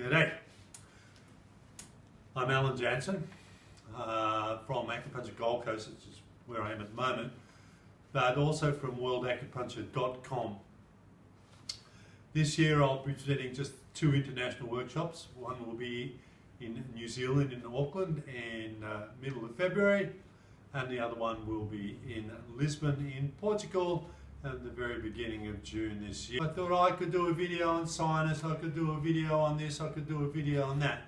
G'day. I'm Alan Jansen from Acupuncture Gold Coast, which is where I am at the moment, but also from worldacupuncture.com. This year I'll be presenting just 2 international workshops. One will be in New Zealand in Auckland in middle of February, and the other one will be in Lisbon in Portugal at the very beginning of June this year. I thought I could do a video on sinus, I could do a video on this, I could do a video on that.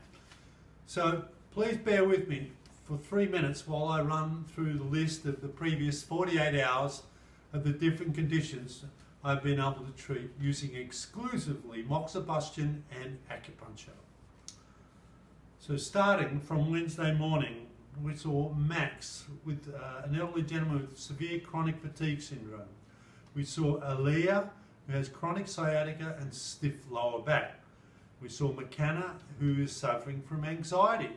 So please bear with me for 3 minutes while I run through the list of the previous 48 hours of the different conditions I've been able to treat using exclusively Moxibustion and acupuncture. So starting from Wednesday morning, we saw Max with an elderly gentleman with severe chronic fatigue syndrome. We saw Aaliyah, who has chronic sciatica and stiff lower back. We saw McKenna, who is suffering from anxiety.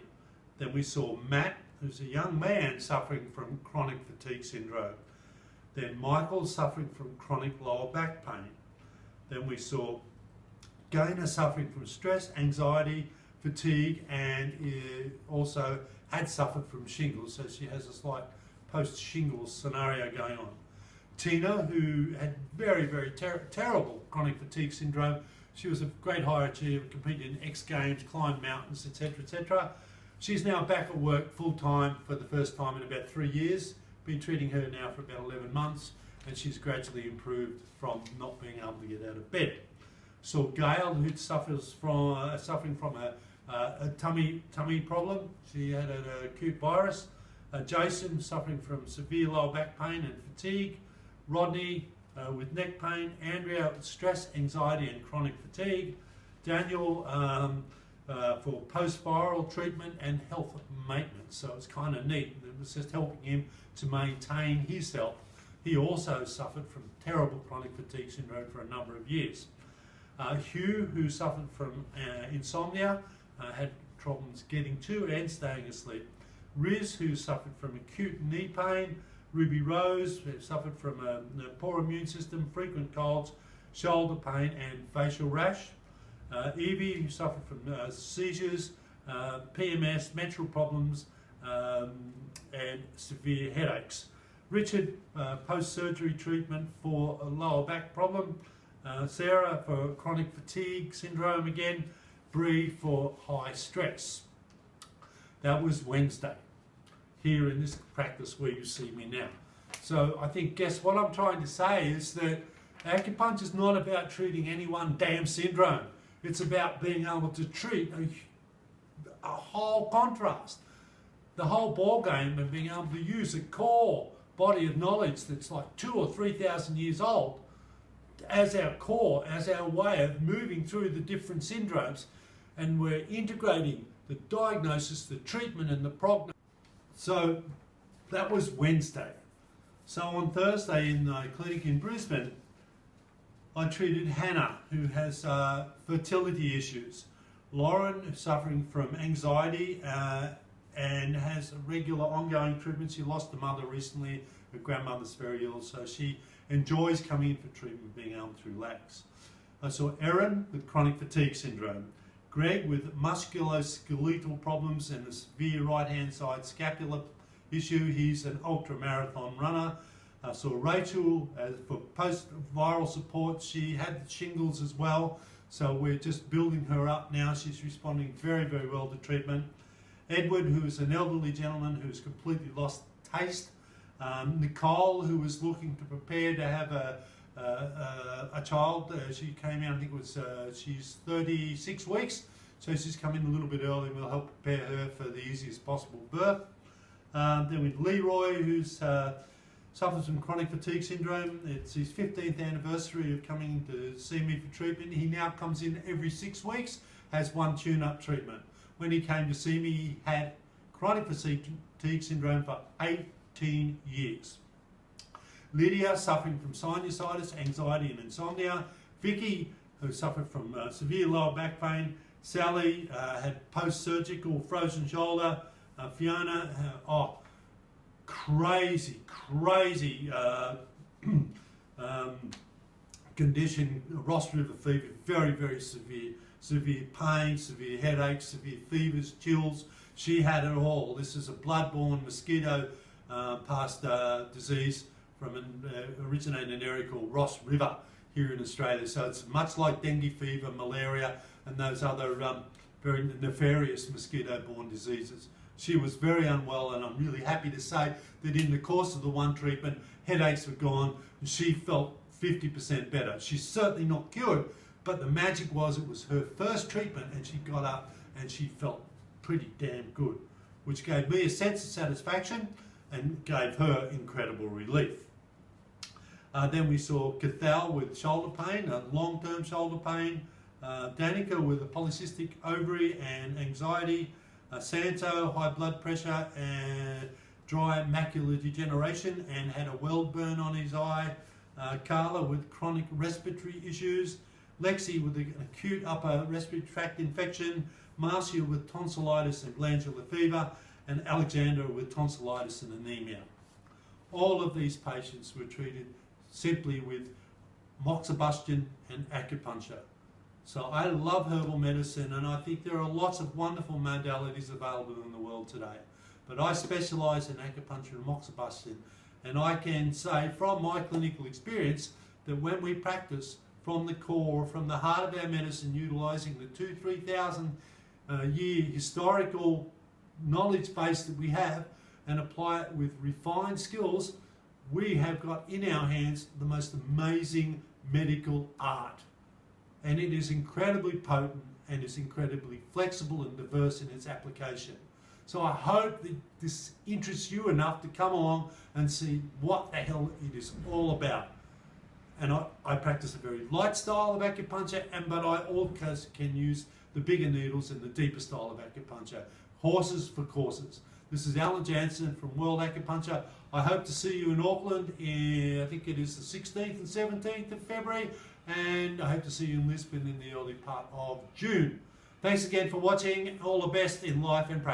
Then we saw Matt, who's a young man suffering from chronic fatigue syndrome. Then Michael suffering from chronic lower back pain. Then we saw Gaynor suffering from stress, anxiety, fatigue, and also had suffered from shingles, so she has a slight post-shingles scenario going on. Tina, who had very, very terrible chronic fatigue syndrome. She was a great high achiever, competed in X Games, climbed mountains, etc., etc. She's now back at work full-time for the first time in about 3 years. Been treating her now for about 11 months, and she's gradually improved from not being able to get out of bed. So Gail, who suffering from a tummy problem. She had an acute virus. Jason, suffering from severe lower back pain and fatigue. Rodney with neck pain. Andrea with stress, anxiety and chronic fatigue. Daniel for post-viral treatment and health maintenance. So it's kind of neat. It was just helping him to maintain his health. He also suffered from terrible chronic fatigue syndrome for a number of years. Hugh, who suffered from insomnia, had problems getting to and staying asleep. Riz, who suffered from acute knee pain. Ruby Rose, who suffered from a poor immune system, frequent colds, shoulder pain and facial rash. Evie, who suffered from seizures, PMS, menstrual problems and severe headaches. Richard, post-surgery treatment for a lower back problem. Sarah for chronic fatigue syndrome again. Bree for high stress. That was Wednesday, here in this practice where you see me now. So I think, guess what I'm trying to say is that acupuncture is not about treating any one damn syndrome. It's about being able to treat a whole contrast, the whole ball game, and being able to use a core body of knowledge that's like 2,000 or 3,000 years old as our core, as our way of moving through the different syndromes, and we're integrating the diagnosis, the treatment and the prognosis. So that was Wednesday. So on Thursday in the clinic in Brisbane, I treated Hannah, who has fertility issues. Lauren, who's suffering from anxiety and has a regular ongoing treatment. She lost a mother recently. Her grandmother's very ill, so she enjoys coming in for treatment, being able to relax. I saw Erin with chronic fatigue syndrome. Greg with musculoskeletal problems and a severe right-hand side scapular issue. He's an ultra-marathon runner. I saw Rachel for post-viral support. She had shingles as well, so we're just building her up now. She's responding very, very well to treatment. Edward, who is an elderly gentleman who's completely lost taste. Nicole, who was looking to prepare to have a child. She came out, I think it was, she's 36 weeks, so she's come in a little bit early and we'll help prepare her for the easiest possible birth. Then with Leroy, who's suffers from chronic fatigue syndrome. It's his 15th anniversary of coming to see me for treatment. He now comes in every 6 weeks, has 1 tune-up treatment. When he came to see me, he had chronic fatigue syndrome for 18 years. Lydia, suffering from sinusitis, anxiety and insomnia. Vicky, who suffered from severe lower back pain. Sally had post-surgical frozen shoulder. Fiona, crazy condition, Ross River fever, very, very severe. severe pain, severe headaches, severe fevers, chills. She had it all. This is a blood-borne mosquito disease from originating in an area called Ross River here in Australia. So it's much like dengue fever, malaria, and those other very nefarious mosquito-borne diseases. She was very unwell, and I'm really happy to say that in the course of the one treatment, headaches were gone, and she felt 50% better. She's certainly not cured, but the magic was it was her first treatment, and she got up and she felt pretty damn good, which gave me a sense of satisfaction and gave her incredible relief. Then we saw Cathal with shoulder pain, long-term shoulder pain, Danica with a polycystic ovary and anxiety, Santo, high blood pressure and dry macular degeneration and had a weld burn on his eye, Carla with chronic respiratory issues, Lexi with an acute upper respiratory tract infection, Marcia with tonsillitis and glandular fever, and Alexandra with tonsillitis and anemia. All of these patients were treated simply with Moxibustion and acupuncture. So I love herbal medicine, and I think there are lots of wonderful modalities available in the world today. But I specialise in acupuncture and Moxibustion, and I can say from my clinical experience that when we practice from the core, from the heart of our medicine, utilising the 2,000-3,000 year historical knowledge base that we have and apply it with refined skills, we have got in our hands the most amazing medical art. And it is incredibly potent and is incredibly flexible and diverse in its application. So I hope that this interests you enough to come along and see what the hell it is all about. And I practice a very light style of acupuncture, but I also can use the bigger needles and the deeper style of acupuncture. Horses for courses. This is Alan Jansen from World Acupuncture. I hope to see you in Auckland I think it is the 16th and 17th of February, and I hope to see you in Lisbon in the early part of June. Thanks again for watching. All the best in life and practice.